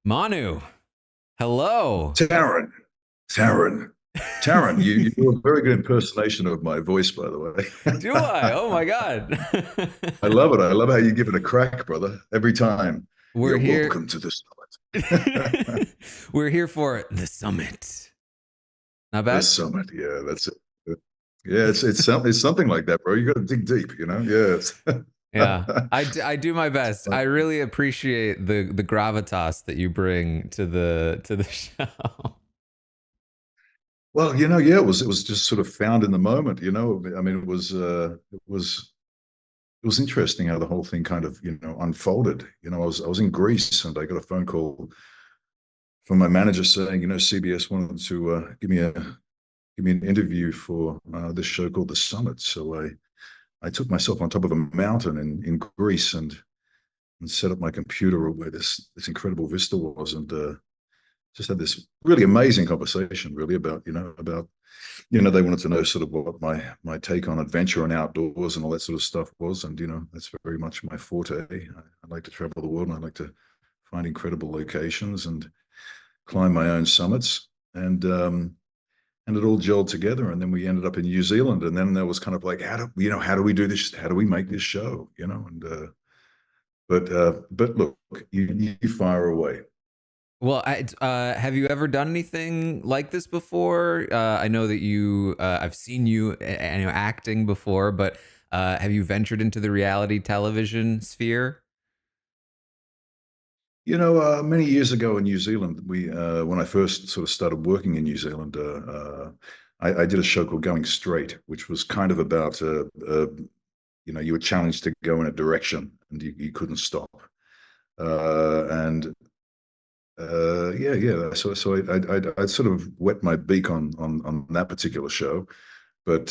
Manu, hello. Taran, Taran, Taran. You do a very good impersonation of my voice, by the way. Do I? Oh my God. I love it. I love how you give it a crack, brother. Every time. We're You're here. welcome to the summit. We're here for the summit. Not The bad? summit. Yeah, that's it. Yeah, it's something like that, bro. You got to dig deep, you know. Yes. Yeah. I do my best. I really appreciate the gravitas that you bring to the show. Well, yeah, it was just sort of found in the moment, you know. I mean, it was interesting how the whole thing kind of unfolded. I was in Greece and I got a phone call from my manager saying, CBS wanted to give me an interview for this show called The Summit. So I took myself on top of a mountain in Greece and set up my computer where this incredible vista was, and just had this really amazing conversation, really about they wanted to know sort of what my take on adventure and outdoors and all that sort of stuff was, and that's very much my forte. I like to travel the world, and I like to find incredible locations and climb my own summits, and it all gelled together, and then we ended up in New Zealand, and then there was kind of like, how do we do this? How do we make this show? And but look, you fire away. Well, have you ever done anything like this before? I know that I've seen you, acting before, but have you ventured into the reality television sphere? Many years ago in New Zealand, when I first sort of started working in New Zealand, I did a show called Going Straight, which was kind of about, you were challenged to go in a direction and you couldn't stop. And Yeah, yeah. So I sort of wet my beak on that particular show, but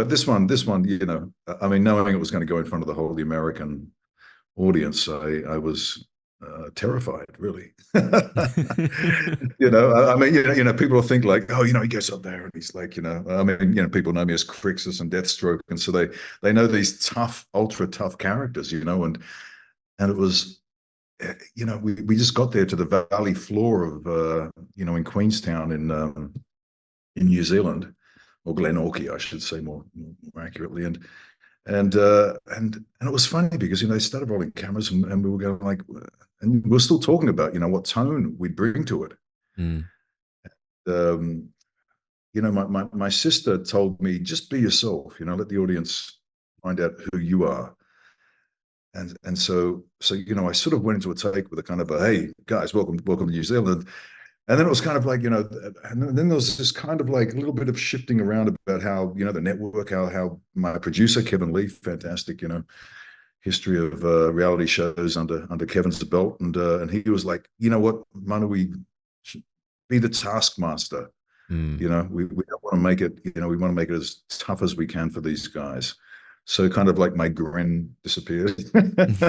this one, I mean, knowing it was going to go in front of the whole American audience, I was terrified, really. I mean, people will think like, oh, he goes up there and he's like, I mean, people know me as Crixus and Deathstroke, and so they know these tough, ultra tough characters, and it was, we just got there to the valley floor of, in Queenstown in New Zealand, or Glenorchy, I should say more accurately, and it was funny because they started rolling cameras, and we were going like, and we are still talking about what tone we'd bring to it. Mm. Um, my sister told me, just be yourself, let the audience find out who you are. And so I sort of went into a take with a kind of a, hey guys, welcome to New Zealand. And then it was kind of like, and then there was this kind of like a little bit of shifting around about how, the network, how my producer, Kevin Lee, fantastic, history of reality shows under Kevin's belt. And he was like, you know what, Manu, we should be the Taskmaster. Mm. We don't want to make it, we want to make it as tough as we can for these guys. So kind of like my grin disappeared, and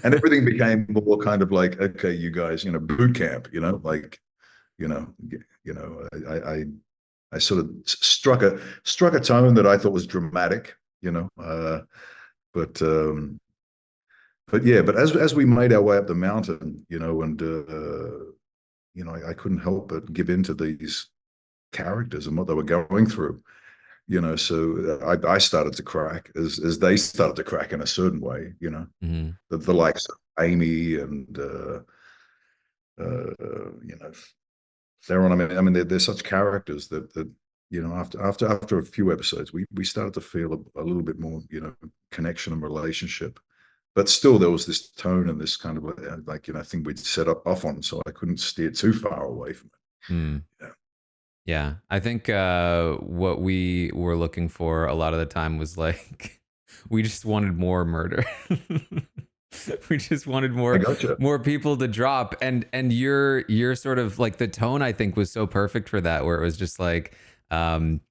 everything became more kind of like, okay, you guys, boot camp, like, you know, I sort of struck a tone that I thought was dramatic, but yeah, but as we made our way up the mountain, and I couldn't help but give in to these characters and what they were going through, so I started to crack as they started to crack in a certain way, Mhm. the likes of Amy and you know Theron. I mean, they're such characters that after a few episodes, we started to feel a little bit more, connection and relationship. But still, there was this tone and this kind of like thing we'd set up off on, so I couldn't steer too far away from Mm. it. Yeah. Yeah, I think what we were looking for a lot of the time was like we just wanted more murder. We just wanted I gotcha. more people to drop, and your sort of like the tone I think was so perfect for that, where it was just like um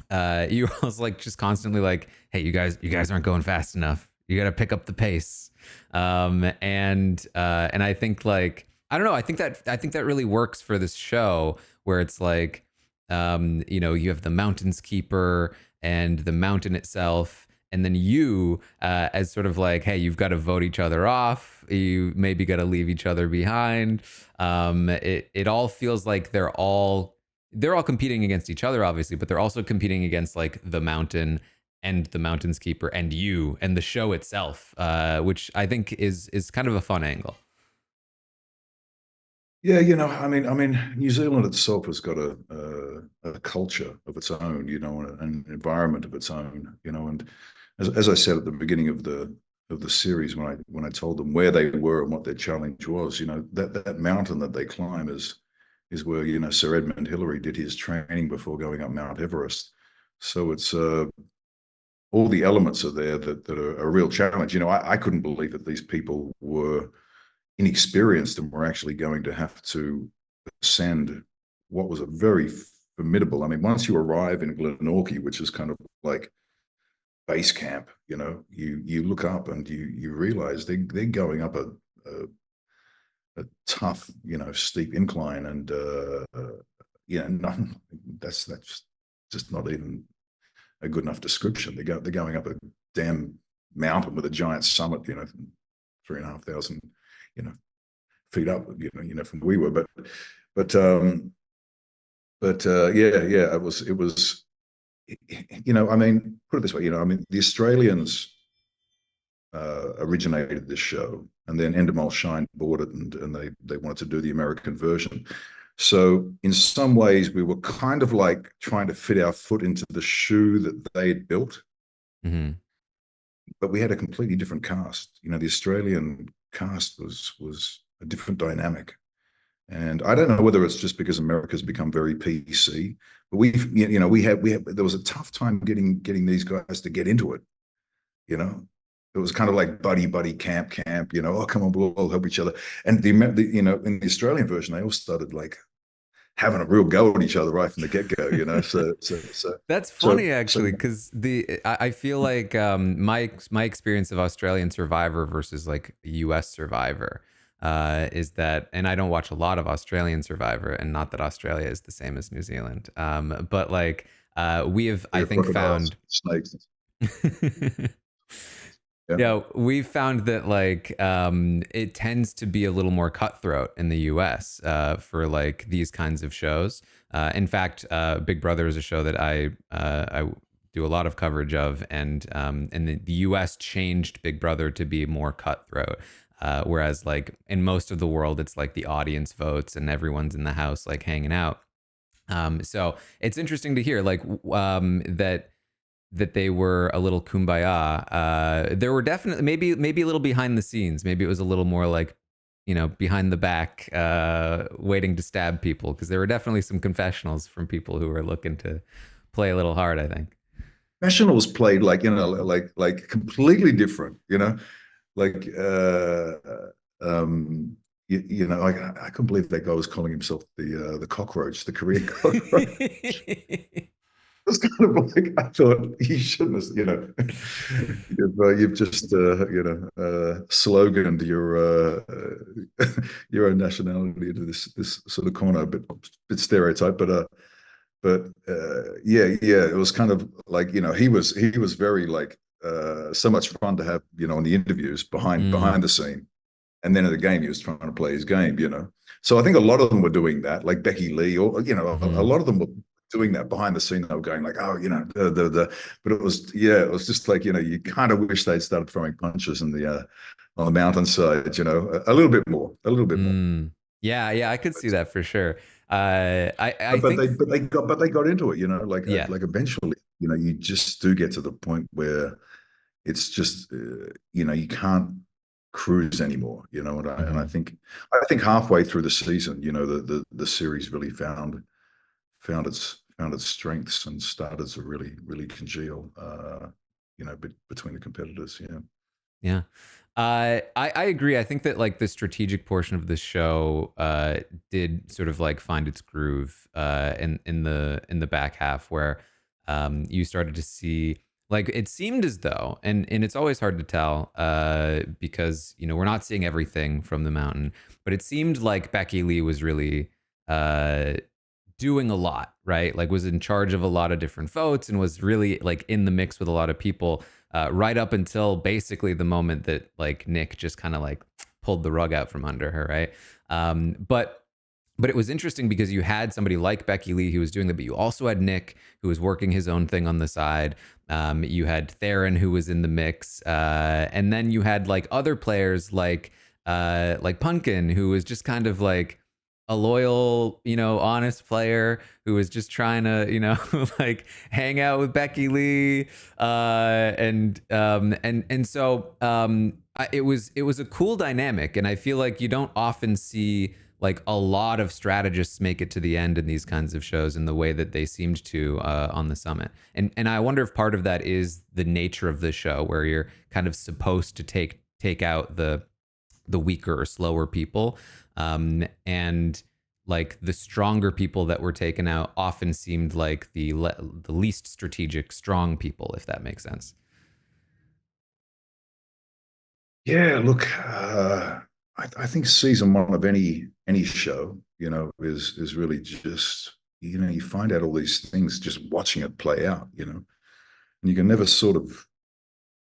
you was like just constantly like, hey, you guys aren't going fast enough, you got to pick up the pace. And I think like I don't know, I think that really works for this show, where it's like you have the mountains keeper and the mountain itself, and then you as sort of like, hey, you've got to vote each other off. You maybe got to leave each other behind. It all feels like they're all competing against each other, obviously, but they're also competing against like the mountain and the mountain's keeper and you and the show itself, which I think is kind of a fun angle. Yeah, I mean, New Zealand itself has got a culture of its own, an environment of its own, and as I said at the beginning of the series, when I told them where they were and what their challenge was, that mountain that they climb is where Sir Edmund Hillary did his training before going up Mount Everest. So it's all the elements are there that are a real challenge. I couldn't believe that these people were inexperienced and were actually going to have to ascend what was a very formidable. I mean, once you arrive in Glenorchy, which is kind of like base camp, you look up and you realize they're going up a tough, steep incline, and no, that's just not even a good enough description. They're going up a damn mountain with a giant summit, 3,500, feet up, from where we were. Yeah, it was, I mean, put it this way, I mean, the Australians originated this show, and then Endemol Shine bought it, and they wanted to do the American version. So in some ways, we were kind of like trying to fit our foot into the shoe that they had built. Mm-hmm. But we had a completely different cast. The Australian cast was a different dynamic. And I don't know whether it's just because America's become very PC, but there was a tough time getting these guys to get into it. It was kind of like buddy camp. Oh, come on, we'll all help each other. And in the Australian version, they all started like having a real go at each other right from the get go. So That's funny actually, because I feel like my experience of Australian Survivor versus like U.S. Survivor is that, and I don't watch a lot of Australian Survivor, and not that Australia is the same as New Zealand, but like we have, I think, found snakes. Yeah, we've found that like it tends to be a little more cutthroat in the U.S. For like these kinds of shows. In fact, Big Brother is a show that I do a lot of coverage of, and the U.S. changed Big Brother to be more cutthroat. Whereas like in most of the world, it's like the audience votes and everyone's in the house like hanging out. So it's interesting to hear like that they were a little kumbaya. There were definitely maybe a little behind the scenes. Maybe it was a little more like, behind the back, waiting to stab people, because there were definitely some confessionals from people who were looking to play a little hard, I think. Professionals played like, like completely different, like like I couldn't believe that guy was calling himself the cockroach, the Korean cockroach. It's kind of like, I thought you shouldn't have, you've just sloganed your own nationality into this sort of corner, bit stereotype, but yeah, it was kind of like, he was very like so much fun to have, in the interviews behind the scene, and then in the game he was trying to play his game. So I think a lot of them were doing that, like Becky Lee, or a lot of them were doing that behind the scene. They were going like, oh, but it was just like, you kind of wish they'd started throwing punches in the on the mountainside, a little bit more. Yeah, I could see that for sure. But they got into it, like Yeah. like eventually, you just do get to the point where it's just you can't cruise anymore, and I think halfway through the season, the series really found its strengths and started to really congeal, between the competitors. Yeah. I agree. I think that like the strategic portion of the show did sort of like find its groove in the back half, where you started to see, like, it seemed as though, and it's always hard to tell because we're not seeing everything from the mountain, but it seemed like Becky Lee was really doing a lot, right? Like was in charge of a lot of different votes and was really like in the mix with a lot of people. right up until basically the moment that like Nick just kind of like pulled the rug out from under her, right? But it was interesting because you had somebody like Becky Lee who was doing that, but you also had Nick who was working his own thing on the side. You had Theron who was in the mix, and then you had like other players like Pumpkin, who was just kind of like a loyal, honest player who was just trying to, like hang out with Becky Lee, and so it was a cool dynamic, and I feel like you don't often see like a lot of strategists make it to the end in these kinds of shows in the way that they seemed to on the summit. And I wonder if part of that is the nature of the show, where you're kind of supposed to take out the weaker or slower people, and like the stronger people that were taken out often seemed like the least strategic strong people, if that makes sense. Yeah, look, I think season one of any show, is really just, you find out all these things just watching it play out, and you can never sort of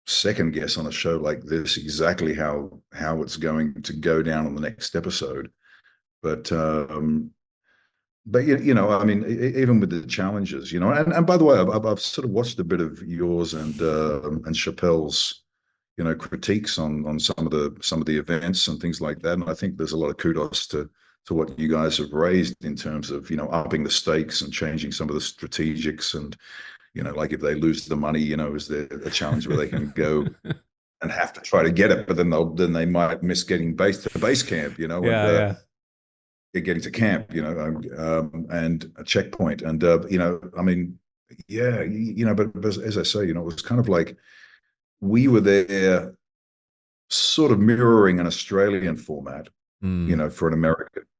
second guess on a show like this exactly how it's going to go down on the next episode. But I mean, even with the challenges, and by the way, I've sort of watched a bit of yours and Chappell's, critiques on some of the events and things like that. And I think there's a lot of kudos to what you guys have raised in terms of, upping the stakes and changing some of the strategics. And, like if they lose the money, is there a challenge where they can go and have to try to get it, but then they might miss getting to base camp, Yeah, yeah. getting to camp, and a checkpoint. And, I mean, yeah, but as I say, it was kind of like we were there sort of mirroring an Australian format, Mm, for an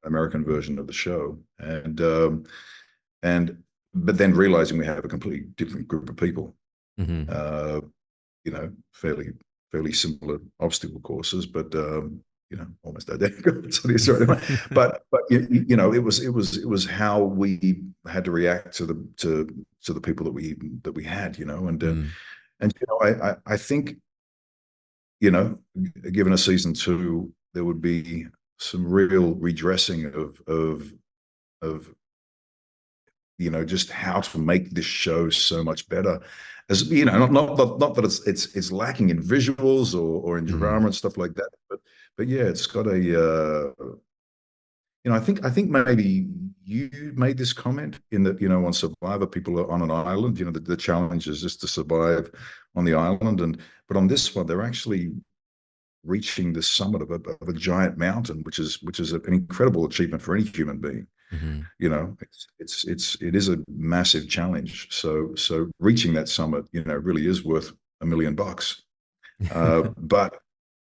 American version of the show. And but then realizing we have a completely different group of people, hmm. uh, fairly similar obstacle courses, but almost identical to the Australian one. But it was how we had to react to the people that we had, Mm, and I think, given a season two, there would be some real redressing of just how to make this show so much better. As not that it's lacking in visuals or in hmm. drama and stuff like that, but yeah, it's got I think maybe you made this comment in that, on Survivor, people are on an island, the challenge is just to survive on the island. But on this one, they're actually reaching the summit of a giant mountain, which is an incredible achievement for any human being. Hmm. It is a massive challenge. So reaching that summit, really is worth $1 million. But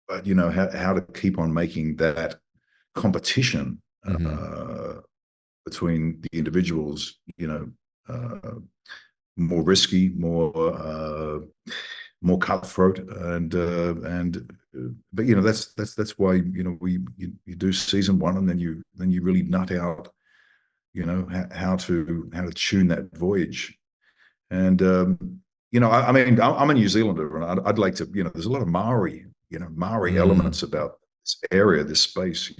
how to keep on making that competition Hmm. between the individuals, more risky, more cutthroat, but that's why you do season one, and then you really nut out, how to tune that voyage. And I mean, I'm a New Zealander, and I'd like to, there's a lot of Maori Mm. elements about this area, this space.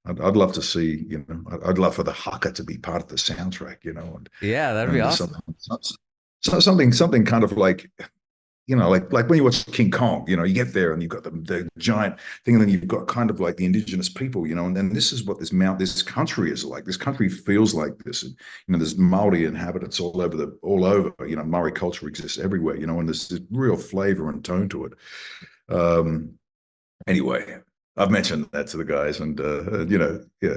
I'd love to see, I'd love for the haka to be part of the soundtrack, Yeah, that'd be and awesome. something kind of like, like when you watch King Kong, you get there and you've got the giant thing, and then you've got kind of like the indigenous people, and then this is what this country is like. This country feels like this. And, there's Maori inhabitants all over. Maori culture exists everywhere. And there's this real flavor and tone to it. Anyway, I've mentioned that to the guys, and yeah,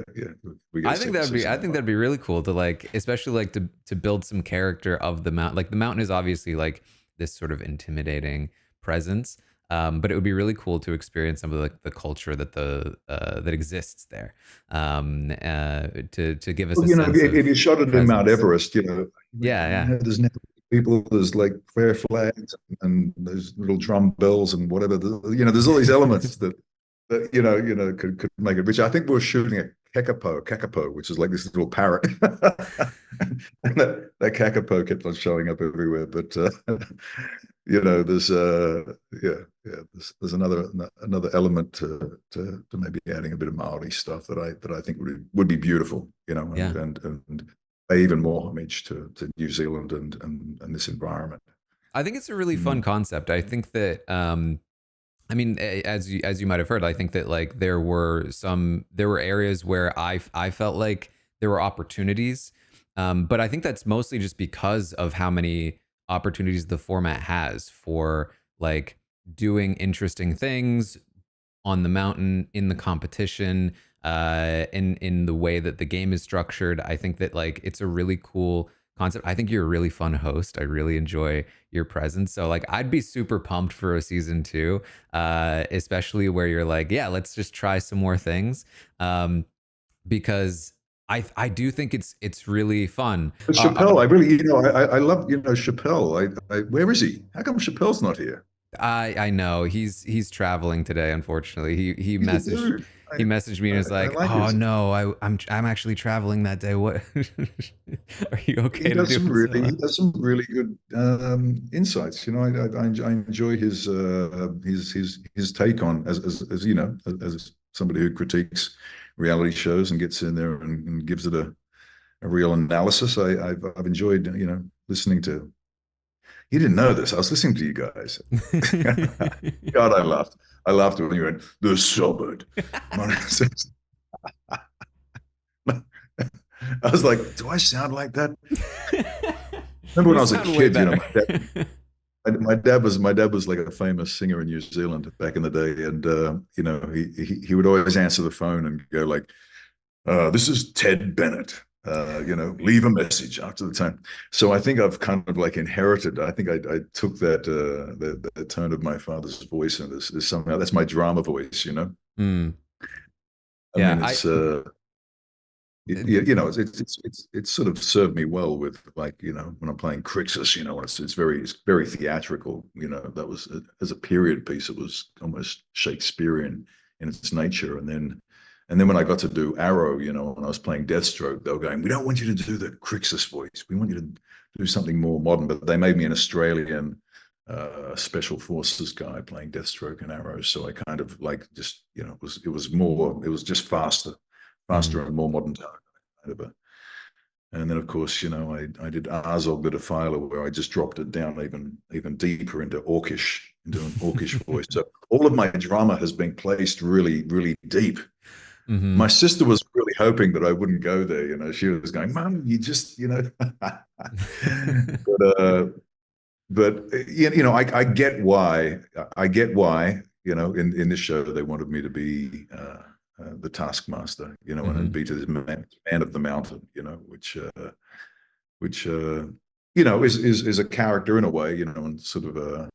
we got to see the I season think one. that'd be really cool to like, especially like to build some character of the mountain. Like the mountain is obviously like this sort of intimidating presence. But it would be really cool to experience some of the culture that exists there. To give us Well, a sense if of you shot it in Mount presence. Everest, Yeah, yeah. there's never people, there's like prayer flags and there's little drum bells and whatever. There's all these elements that could make it rich. I think we were shooting a kakapo, which is like this little parrot. And that kakapo kept on showing up everywhere. But there's yeah, yeah, there's another element to maybe adding a bit of Maori stuff that I think would be beautiful, Yeah. and pay even more homage to New Zealand and this environment. I think it's a really fun Mm. concept. I think that I mean, as you might have heard, I think that like there were areas where I felt like there were opportunities, but I think that's mostly just because of how many opportunities the format has for like doing interesting things on the mountain in the competition, in the way that the game is structured. I think that like it's a really cool concept. I think you're a really fun host. I really enjoy your presence. So like I'd be super pumped for a season two, especially where you're like, yeah, let's just try some more things, because I do think it's really fun. But Chappell, I really, I love, Chappell. Where is he? How come Chappell's not here? I know he's traveling today. Unfortunately, He's a dude. he messaged me and was I like, like "Oh his. no, I'm actually traveling that day. What are you He okay to does do some it?" really, So, he does some really good insights. I enjoy his take on as as somebody who critiques reality shows and gets in there and gives it a real analysis. I've enjoyed listening to. You didn't know this. I was listening to you guys. God, I laughed. I laughed when you went the suburb. I was like, do I sound like that? Remember when you I was a sound way kid, better. my dad was like a famous singer in New Zealand back in the day, and he would always answer the phone and go like, "This is Ted Bennett. Leave a message after the tone." So I think I've kind of like inherited. I think I took that the tone of my father's voice, and this somehow that's my drama voice. Mm, I yeah, mean, I it's sort of served me well with like when I'm playing Crixus, it's very theatrical. That was as a period piece, it was almost Shakespearean in its nature. And then when I got to do Arrow, when I was playing Deathstroke, they were going, "We don't want you to do the Crixus voice. We want you to do something more modern." But they made me an Australian special forces guy playing Deathstroke and Arrow, so I kind of like just it was just faster mm, and more modern tone. Kind of a, and then of course, I did Azog the Defiler, where I just dropped it down even deeper into an orcish voice. So all of my drama has been placed really, really deep. hmm My sister was really hoping that I wouldn't go there. She was going, "Mum, you just, but I get why. I get why. In this show, they wanted me to be the Taskmaster. And hmm be to this man of the mountain. Which is a character in a way. And sort of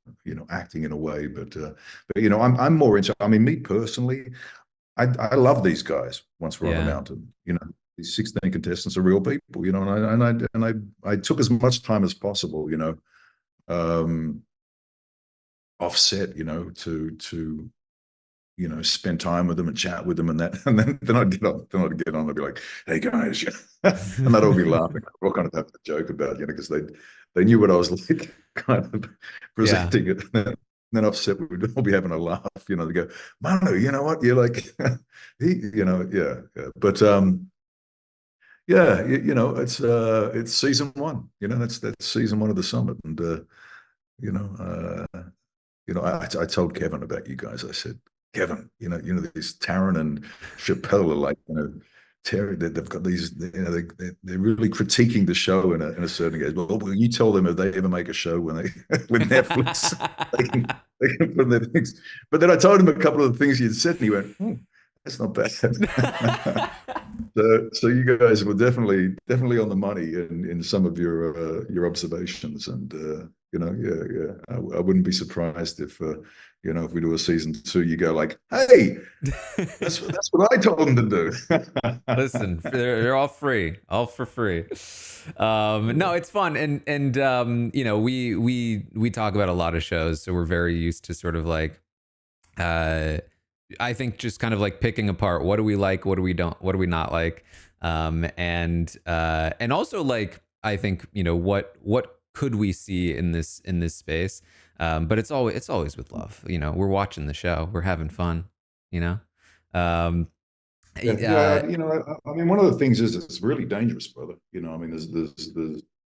acting in a way. But I'm more into. I mean, me personally, I love these guys. Once we're on the yeah. mountain, these 16 contestants are real people. And I took as much time as possible. Um, offset, to spend time with them and chat with them and that. And then I'd get on, I'd be like, "Hey guys," and they'd all be laughing. We're all kind of having a joke about, because they knew what I was like, kind of Yeah. presenting it. And then offset, we'd all be having a laugh. They go, "Manu, you know what? You're like, yeah, yeah." But yeah, it's season one. That's season one of the summit, and you know, I told Kevin about you guys. I said, "Kevin, these Taran and Chappell are like, Terry, they've got these, they're really critiquing the show in a certain way. Well, will you tell them if they ever make a show when they with Netflix, they can put their things." But then I told him a couple of the things he had said, and he went, "That's not bad." So you guys were definitely on the money in some of your observations, and yeah, yeah. I wouldn't be surprised if we do a season two, you go like, "Hey, that's what I told them to do." Listen, they're all free, all for free. No, it's fun, and we talk about a lot of shows, so we're very used to sort of like, uh, I think just kind of like picking apart what do we like, what do we don't, what do we not like, and also like I think what could we see in this space. But it's always with love. You know, we're watching the show, we're having fun. You know, um, Yeah. I mean, one of the things is it's really dangerous, brother. I mean,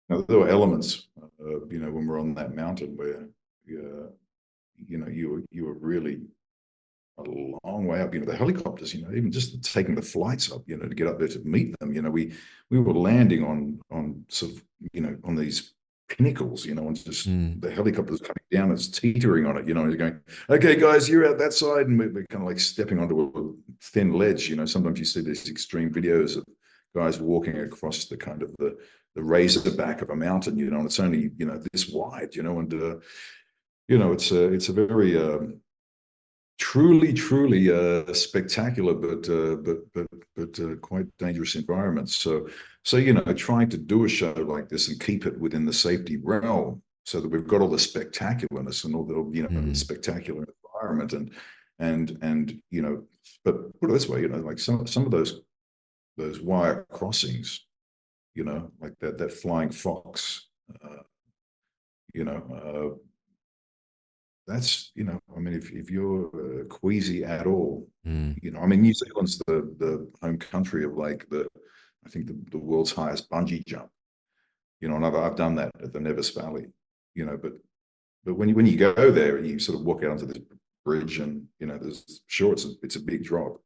there were elements, when we're on that mountain where, you were really a long way up. The helicopters, even just taking the flights up, to get up there to meet them. We were landing on sort of, on these pinnacles, and just the helicopters coming down, it's teetering on it, you're going, okay, guys, you're out that side, and we're kind of like stepping onto a thin ledge. Sometimes you see these extreme videos of guys walking across the kind of the razor back of a mountain, and it's only, this wide, and it's a very truly spectacular, but quite dangerous environment. So trying to do a show like this and keep it within the safety realm, so that we've got all the spectacularness and all the the spectacular environment, and but put it this way, like some of those wire crossings, like that flying fox, that's, I mean, if you're queasy at all, I mean, New Zealand's the home country of like I think the world's highest bungee jump, and I've done that at the Nevis Valley, but when you go there and you sort of walk out onto the bridge, and there's sure it's a big drop,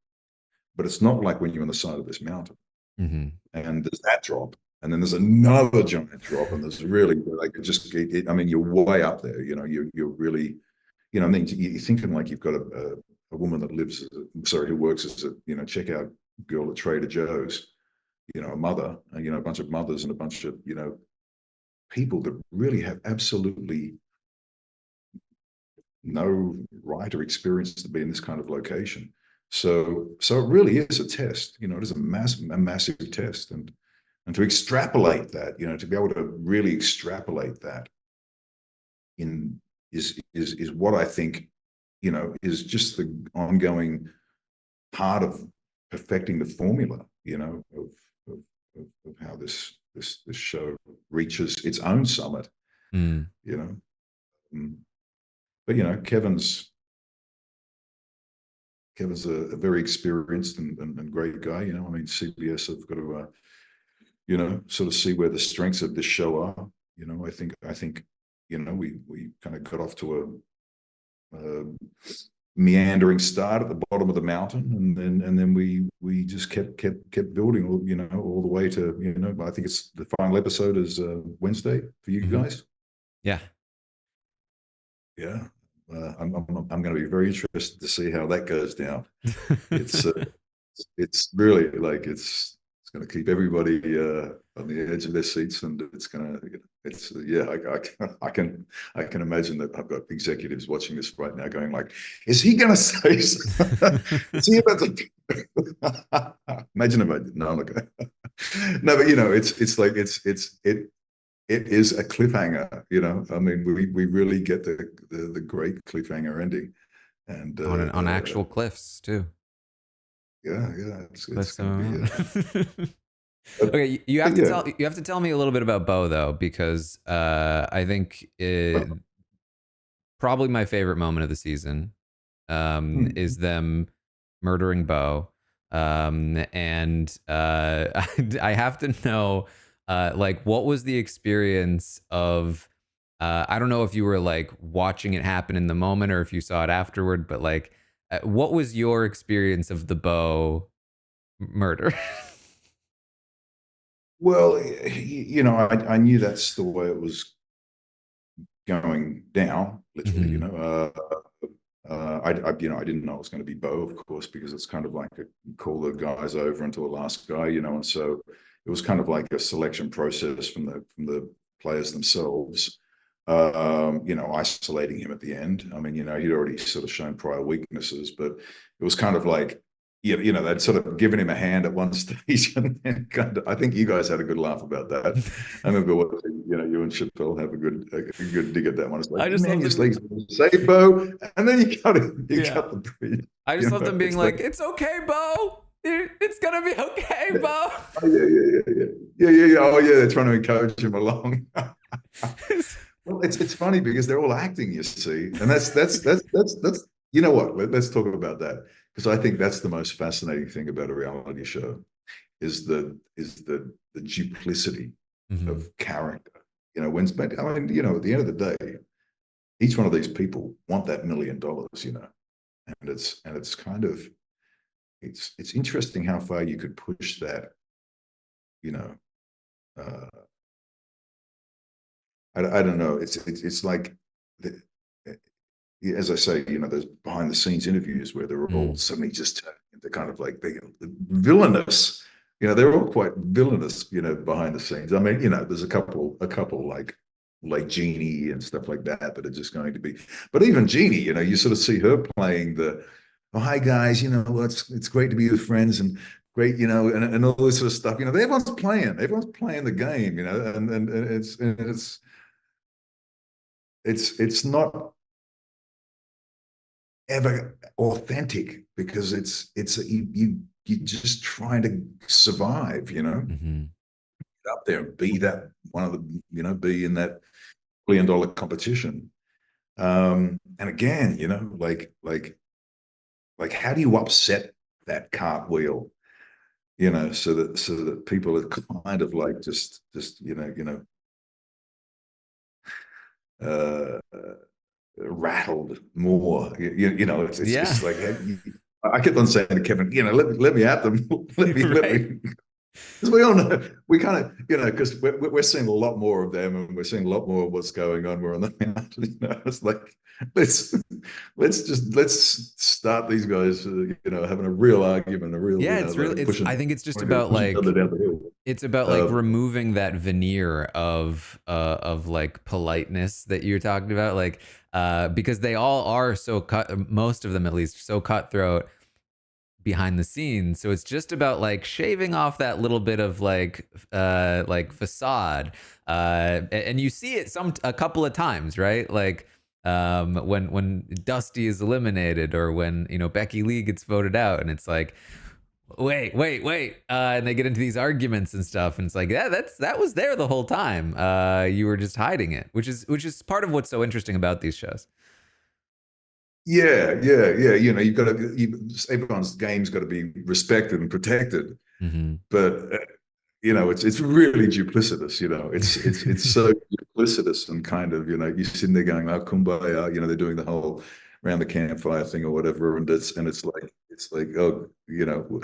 but it's not like when you're on the side of this mountain, and there's that drop, and then there's another giant drop, and there's really like I mean, you're way up there, you're really, I mean, you're thinking like you've got a woman that who works as a checkout girl at Trader Joe's, a mother, a bunch of mothers and a bunch of people that really have absolutely no right or experience to be in this kind of location. So it really is a test. It is a massive test, and to extrapolate that, to be able to really extrapolate that is what I think, is just the ongoing part of perfecting the formula, of how this show reaches its own summit, But Kevin's a very experienced and great guy. I mean, CBS have got to sort of see where the strengths of this show are. I think we kind of got off to a meandering start at the bottom of the mountain, and then we just kept building, all the way to, I think it's the final episode is Wednesday for you guys. Yeah. I'm going to be very interested to see how that goes down. It's really like it's going to keep everybody on the edge of their seats, and I can imagine that I've got executives watching this right now going like, is he going to say something? Is he about to imagine if I did? No, I'm not going. No, but it's like it is a cliffhanger, I mean, we really get the great cliffhanger ending, and on actual cliffs too. Yeah, it's gonna be okay, you have to tell me a little bit about Bo, though, because I think probably my favorite moment of the season is them murdering Bo, and I have to know, like, what was the experience of, I don't know if you were like watching it happen in the moment or if you saw it afterward, but like, what was your experience of the Bo murder? Well, I knew that's the way it was going down, literally. I didn't know it was going to be Bo, of course, because it's kind of like call the guys over until the last guy, and so it was kind of like a selection process from the players themselves, isolating him at the end. I mean, he'd already sort of shown prior weaknesses, but it was kind of like, they'd sort of given him a hand at one stage, and then I think you guys had a good laugh about that. I remember watching, you and Chappell have a good dig at that one. It's like, say Bo, and then you cut the bridge. I just love them being like, it's okay, Bo. It's gonna be okay, Bo. Oh, yeah. Oh, yeah. They're trying to encourage him along. Well, it's funny because they're all acting, you see, and that's you know what? Let's talk about that because I think that's the most fascinating thing about a reality show is the duplicity Hmm. of character. You know, when I mean, you know, at the end of the day, each one of these people want that $1 million, you know, and it's kind of it's interesting how far you could push that, you know. Uh, I don't know. It's like the, as I say, you know, there's behind the scenes interviews where they're all Mm. suddenly just turning into kind of like they villainous. You know, they're all quite villainous, you know, behind the scenes. I mean, you know, there's a couple like Jeannie and stuff like that are just going to be. But even Jeannie, you know, you sort of see her playing the, oh hi guys, you know, well, it's great to be with friends and great, you know, and all this sort of stuff. You know, everyone's playing the game, you know, and it's not ever authentic because you're just trying to survive, you know, Hmm. up there and be that one of the, you know, be in that $1 billion competition. And again, you know, like how do you upset that cartwheel, you know, so that people are kind of like just uh rattled more. You know, Yeah. it's like I kept on saying to Kevin, you know, let me at them, let Right. me, because we all know we kind of, you know, because we're seeing a lot more of them and we're seeing a lot more of what's going on. We're on the mountain, you know. It's like let's let's start these guys, you know, having a real argument, a real, Yeah, you know, it's really like it's I think it's just about pushing each other like down the hill. it's about like Uh, removing that veneer of like politeness that you're talking about, like because they all are so cut, most of them at least, so cutthroat behind the scenes. So it's just about like shaving off that little bit of like facade. And you see it a couple of times, right? Like when Dusty is eliminated, or when, you know, Becky Lee gets voted out, and it's like, wait, and they get into these arguments and stuff, and it's like, yeah, that was there the whole time. You were just hiding it, which is part of what's so interesting about these shows. yeah. You know, everyone's game's got to be respected and protected, Hmm. but you know, it's really duplicitous. You know, it's so duplicitous and kind of, you know, you're sitting there going, "Oh, kumbaya," you know, they're doing the whole around the campfire thing or whatever, and it's like, oh, you know,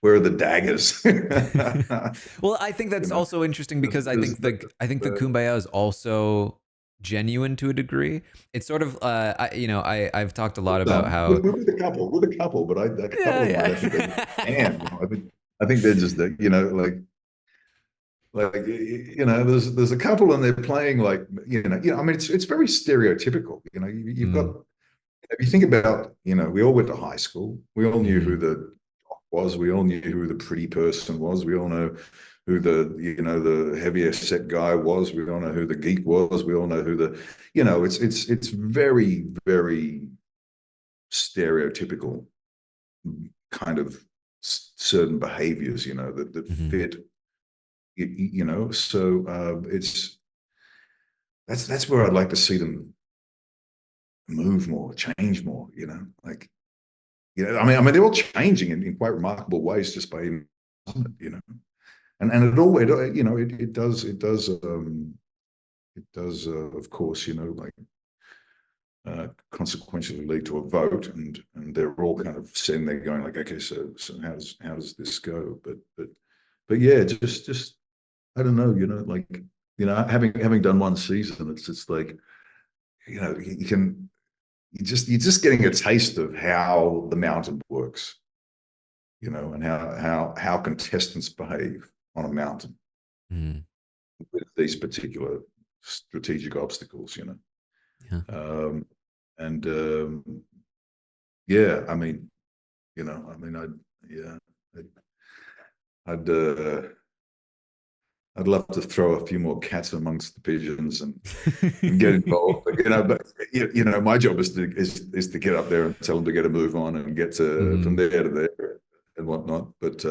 where are the daggers? Well, I think You that's know, also interesting because there's I think the kumbaya is also genuine to a degree. It's sort of I've talked a lot about some how with a couple, but a couple yeah, of them, I think they're just yeah. damn. You know, I think they're just, you know, like you know, there's a couple and they're playing like, you know, I mean, it's very stereotypical. You know, you've got, Mm, if you think about, you know, we all went to high school, we all knew who mhm, the jock was, we all knew who the pretty person was, we all know who the, you know, the heavier set guy was, we all know who the geek was, we all know who the, you know, it's very very stereotypical kind of certain behaviors, you know, that mhm. fit, you know. So it's that's where I'd like to see them move more, change more, you know, like, you know, I mean, they're all changing in quite remarkable ways just by, you know, and you know, it does, of course, you know, like consequentially lead to a vote, and they're all kind of sitting there going like, okay, so how does this go? But yeah, just I don't know, you know, like, you know, having done one season, it's just like, you know, you're just getting a taste of how the mountain works, you know, and how contestants behave on a mountain Mhm. with these particular strategic obstacles, you know. Yeah. Um, and yeah, I mean, you know, I mean, yeah, I'd, I'd uh, I'd love to throw a few more cats amongst the pigeons and get involved. But, you know, you know, my job is to get up there and tell them to get a move on and get to from Mhm. there to there and whatnot. But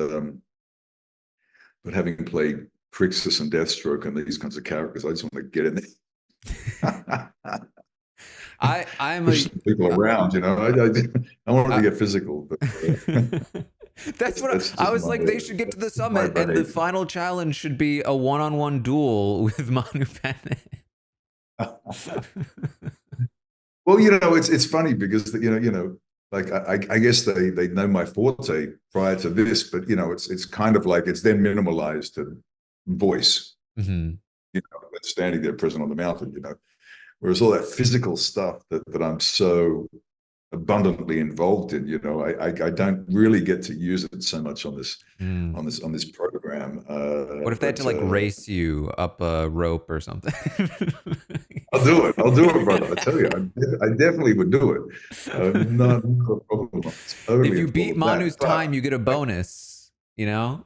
having played Crixus and Deathstroke and these kinds of characters, I just want to get in there I'm Push some people around, I wanted to I, get physical, but that's what that's I just was like. They should get to the my summit, and the behavior. final challenge should be a one-on-one duel with Manu Bennett. Well, it's funny because like I guess they know my forte prior to this, but it's kind of like it's then minimalized to voice, Hmm. standing there present on the mountain, whereas all that physical stuff that I'm so abundantly involved in, I don't really get to use it so much on this Mm. on this on this program. What if they had to But like race you up a rope or something? I'll do it. I'll do it, brother. I tell you, I definitely would do it. Not a problem. I'm If totally you in beat full of that. Manu's time, But you get a like, bonus, you know?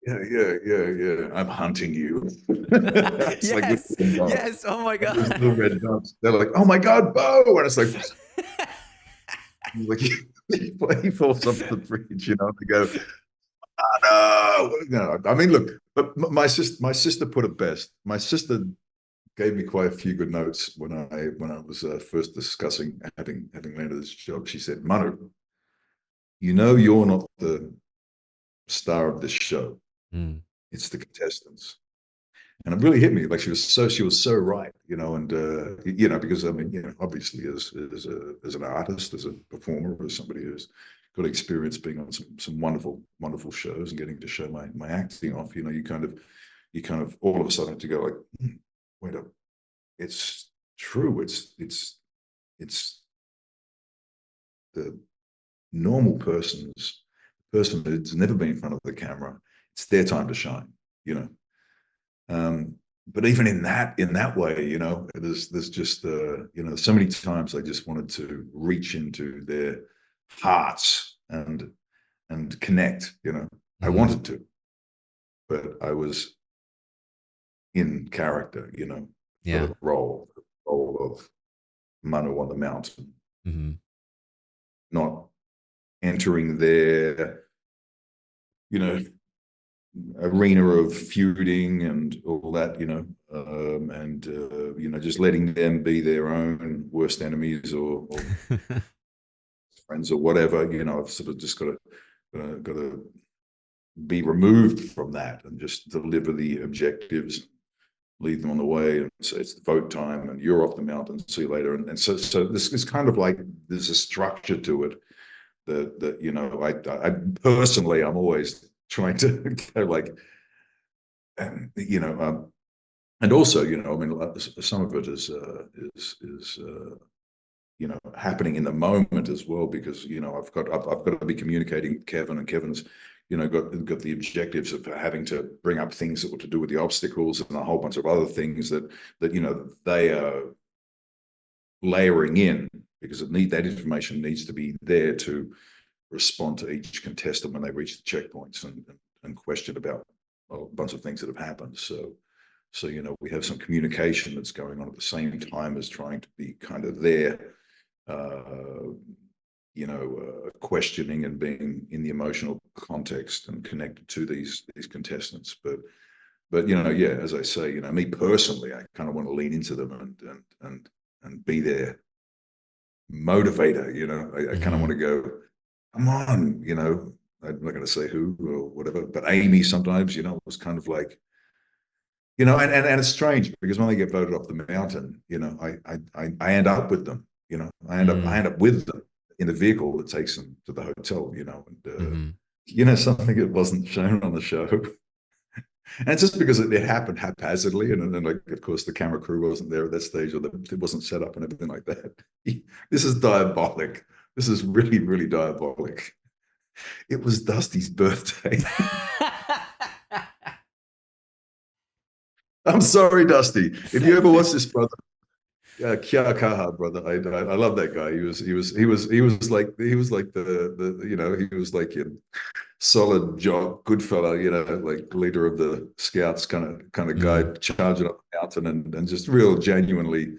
yeah. I'm hunting you. It's like with Yes. the dogs. Yes. Oh my Those God. little red dogs. They're like, oh my God, Bo. And it's like he falls off the bridge, they go, no. I mean, look, but my sister put it best. My sister gave me quite a few good notes when I was first discussing having landed this job. She said, Manu, you're not the star of this show. Mm, It's the contestants. And it really hit me. Like she was so right, and because I mean, obviously as an artist, as a performer, as somebody who's got experience being on some wonderful, wonderful shows and getting to show my acting off, you kind of all of a sudden have to go like, wait up, it's true. It's the normal person who's never been in front of the camera. It's their time to shine, you know. But even in that way, there's just so many times I just wanted to reach into their hearts and connect. I mm, wanted to, but I was in character, for yeah. the role of Manu on the mountain, Hmm. not entering their, you know, arena of feuding and all that, and just letting them be their own worst enemies or friends or whatever. I've sort of just got to be removed from that and just deliver the objectives, lead them on the way, and say it's the vote time, and you're off the mountain. See you later. And so this is kind of like there's a structure to it that I personally I'm always trying to go like, and also I mean some of it is happening in the moment as well, because I've got to be communicating with Kevin, and Kevin's got the objectives of having to bring up things that were to do with the obstacles and a whole bunch of other things that they are layering in, because that information needs to be there to respond to each contestant when they reach the checkpoints and question about a bunch of things that have happened. So we have some communication that's going on at the same time as trying to be kind of there, questioning and being in the emotional context and connected to these contestants. But yeah, as I say, me personally, I kind of want to lean into them and be their motivator. I kind of want Hmm. to go, come on, I'm not going to say who or whatever, but Amy sometimes, was kind of like, and it's strange because when they get voted off the mountain, I end up with them, I end up with them in the vehicle that takes them to the hotel, and Hmm. something that wasn't shown on the show. And it's just because it happened haphazardly, and then like of course the camera crew wasn't there at that stage, or it wasn't set up and everything like that. This is diabolic. This is really, really diabolic. It was Dusty's birthday. I'm sorry, Dusty. If you ever watch this, brother, Kia Kaha, brother, I love that guy. He was like he was like a solid jock, good fella, like leader of the scouts, kind of guy, Mm, charging up the mountain and just real genuine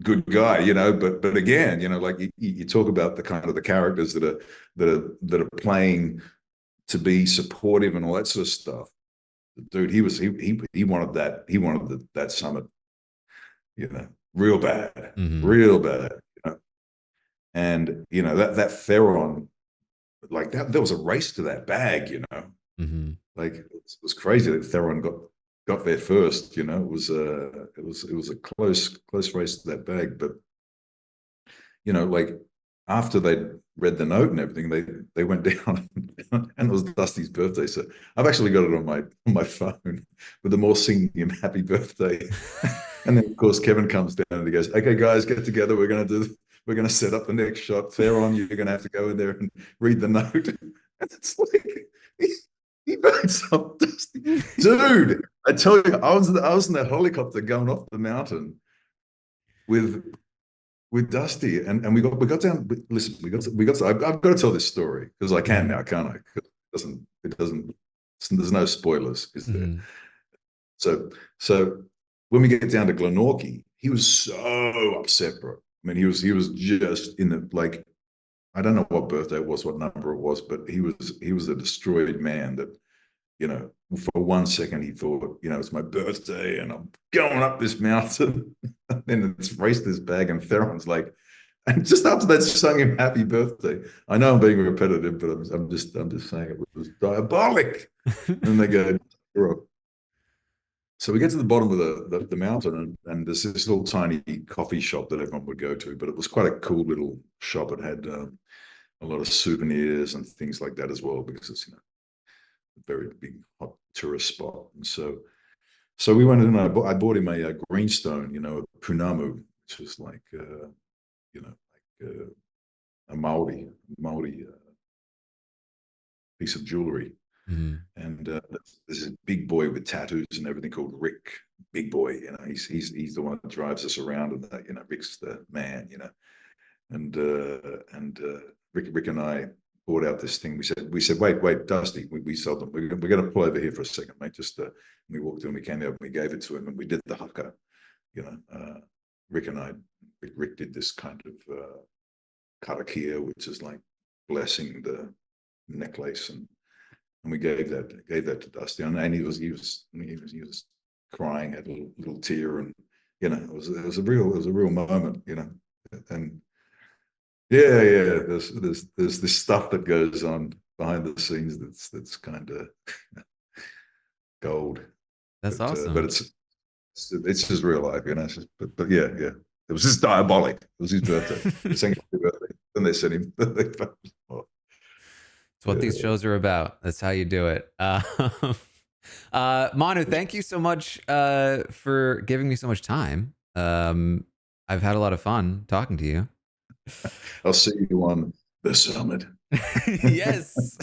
good guy, but again, like you talk about the kind of the characters that are playing to be supportive and all that sort of stuff. Dude, he wanted that summit you know, real bad, Mm-hmm. real bad. You know? And you know that Theron, like that, there was a race to that bag. You know, Mm-hmm. like it was crazy that Theron got there first. You know, it was a close race to that bag. But you know, like after they'd read the note and everything, they went down and it was Dusty's birthday. So I've actually got it on my phone with them all singing him happy birthday. And then of course Kevin comes down and he goes, "Okay, guys, get together. We're gonna set up the next shot. Theron, you're gonna have to go in there and read the note." And it's like he votes up Dusty. Dude, I tell you, I was in that helicopter going off the mountain with Dusty, and we got down. Listen, we got. I've got to tell this story because I can Mm-hmm. now, can't I? It doesn't. There's no spoilers, is there? Mm-hmm. So so when we get down to Glenorchy, he was so upset, bro. I mean, he was just in the like. I don't know what birthday it was, what number it was, but he was a destroyed man that you know, for 1 second he thought, you know, it's my birthday and I'm going up this mountain. And then it's raced this bag and Theron's like, and just after that sung him happy birthday. I know I'm being repetitive, but I'm just saying it was diabolic. And they go, "Bro." So we get to the bottom of the mountain and there's this little tiny coffee shop that everyone would go to, but it was quite a cool little shop. It had a lot of souvenirs and things like that as well, because it's, you know, a very big hot tourist spot. And so we went in and I bought him a greenstone, you know, a punamu, which is like, you know, like a Maori piece of jewelry. Mm-hmm. And there's a big boy with tattoos and everything called Rick. Big boy, you know, he's the one that drives us around, and that, you know, Rick's the man, you know. And Rick and I bought out this thing. We said, wait, Dusty, we sold them. We're going to pull over here for a second, mate. Just we walked in, we came out, and we gave it to him, and we did the haka. You know, Rick and I, Rick did this kind of karakia, which is like blessing the necklace, and we gave that to Dusty, and he was crying, had a little tear, and you know, it was a real moment, you know, and yeah, yeah. There's this stuff that goes on behind the scenes that's kind of gold, That's but awesome. it's just real life, you know. But yeah, yeah. It was just diabolic. It was his birthday. They sang happy birthday. Then they sent him. It's what these Yeah. shows are about. That's how you do it. Manu, thank you so much for giving me so much time. I've had a lot of fun talking to you. I'll see you on the summit. Yes.